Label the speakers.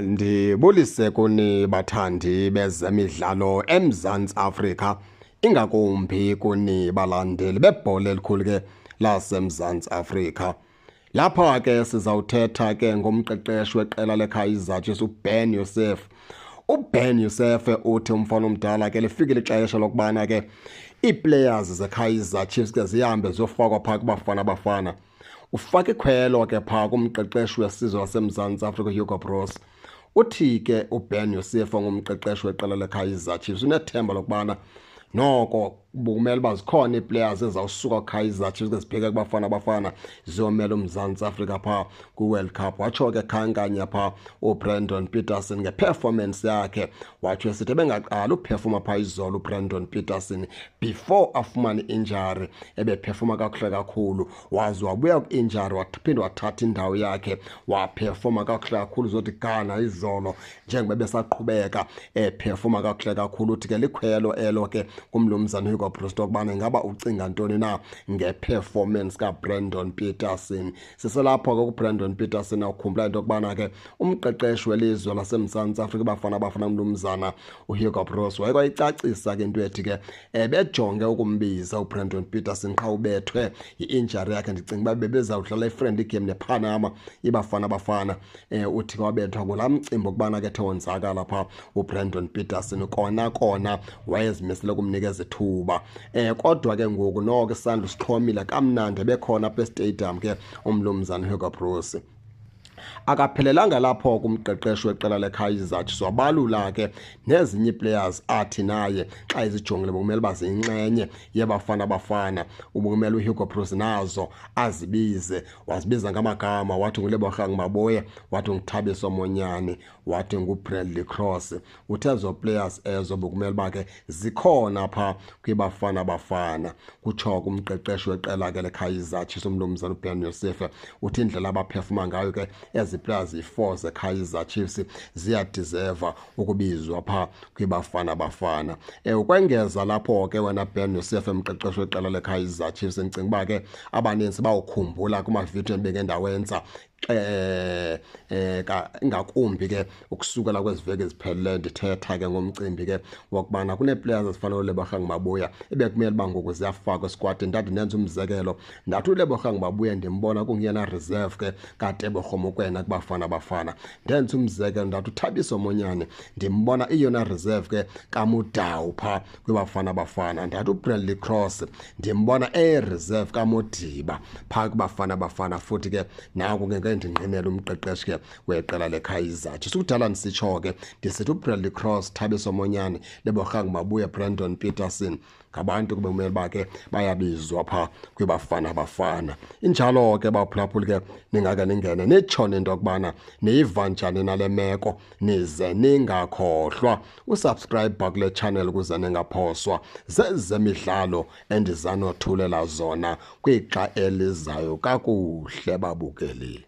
Speaker 1: Ndibulise kuni bathandi bezemidlalo eMzantsi Afrika, ingakumbi kuni balandeli bebhola elikhulu ke laseMzantsi Afrika. Lapha ke sizawuthetha ke ngomqeqeshi weqela leKaizer Chiefs uBen Yusuf. uBen Yusuf uthi umfana omdala ke lifikile ixesha lokubana ke iiplayers zeKaizer Chiefs ke zihambe ziyofakwa phaa kubafana. Ufaka ikhwelo ke phaa kumqeqeshi wesizwe waseMzantsi Afrika uHugo Broos. Uthi ke uBen Yusuf ngumqeqeshi weqela leKaizer Chiefs unethemba lokubana noko kumele uba zikhona iiplayers ezawusuka kuKaizer Chiefs ke zibheke kubafana ziyomela uMzantsi Afrika phaa kwiWorld Cup. Watsho ke khankanya phaa uBrandon Peterson ngeperformance yakhe, watsho esithi ebengaqala uphefoma phaa izolo uBrandon Peterson before afumane injury, ebephefoma kakuhle kakhulu, waze wabuya ku-injury waphinde wathatha indawo yakhe waphefoma kakuhle kakhulu zothi gana izolo njengoba besaqhubeka ephefoma kakuhle kakhulu. Uthi ke likhwelo elo ke kumlumzana uHugo Broos ukubana ingaba ucinga ntoni na ngeperformance kaBrandon Peterson. Siselapho ke kuBrandon Peterson awukhumbula into yokubana ke umqeqeshi welizwe laseMzantsi Afrika bafana umlumzana uHugo Broos wayekwayicacisa ke into ethi ke bejonge ukumbiza uBrandon Peterson xa ubethwe i-injury yakhe. Ndicinga uba bebezawudlala i-friendly game nePanama ibafana uthi kwabethwa kulaa mcimbi okubana ke thewonzakala phaa uBrandon Peterson kona wayezimisele kumnikeza ithuba. Kodwa ke ngoku noko isandla sixhomile kamnandi bekhona apha estadium ke umlumzana uHugo Broos. Akaphelelanga lapho kumqeqeshi weqela leKaizer Chiefs, wabalula ke nezinye iiplayers athi naye xa izijongile bekumele baziyinxenye yebafana ubukumele uHugo Broos nazo azibize. Wazibiza ngamagama, wathi nguLebogang Maboya, wathi nguThabiso Monyane, wathi nguBradley Cross. Uthe ezo players ezo bekumele uba ke zikhona phaa kwibafana. Kutsho kumqeqeshi weqela ke leKaizer Chiefs umlumzana uBen Yusuf, uthi indlela abaphefuma ngayo ke ezi players i-4 zeKaizer Chiefs ziyadeserve ukubizwa phaa kwibafana. Ukwengeza lapho ke wena Ben Yusuf umqeqeshi weqela leKaizer Chiefs, ndicinga uba ke abaninzi bawukhumbula kumavidiyo endibeke ndawenza ingakumbi ke ukusukela kweziveki ezipheleleyo ndithetha ke ngomcimbi ke wokubana kunee-players ezifana uLebogang Mabuya ebekumele uba ngoku ziyafakwa esquadini. Ndenza umzekelo ndathi uLebogang Mabuya ndimbona kunguyena reserve ke kaTebogo Mokoena kubafana. Ndenza umzekelo ndathi uThabiso Monyane ndimbona iyona reserve ke kaMudau phaa kwibafana. Ndathi uBradley Cross ndimbona reserve kaModiba phaa kwibafana. Futhi ke naku ke ndinqinela umqeqeshi ke weqela leKaizer Chiefs. Kudala ndisitsho ke ndisithi uBradley Cross, Thabiso Monyane, Lebogang Mabuya, Brandon Peterson ngabantu kube kumele uba ke bayabizwa phaa kwibafana. Injalo ke baphulaphuli ke ningake ningene nitshone into yokubana niyiva njani nale meko, nize ningakhohlwa usubscribe kule channel ukuze ningaphoswa zezemidlalo endizanothulela zona kwixa elizayo kakuhle babukeli.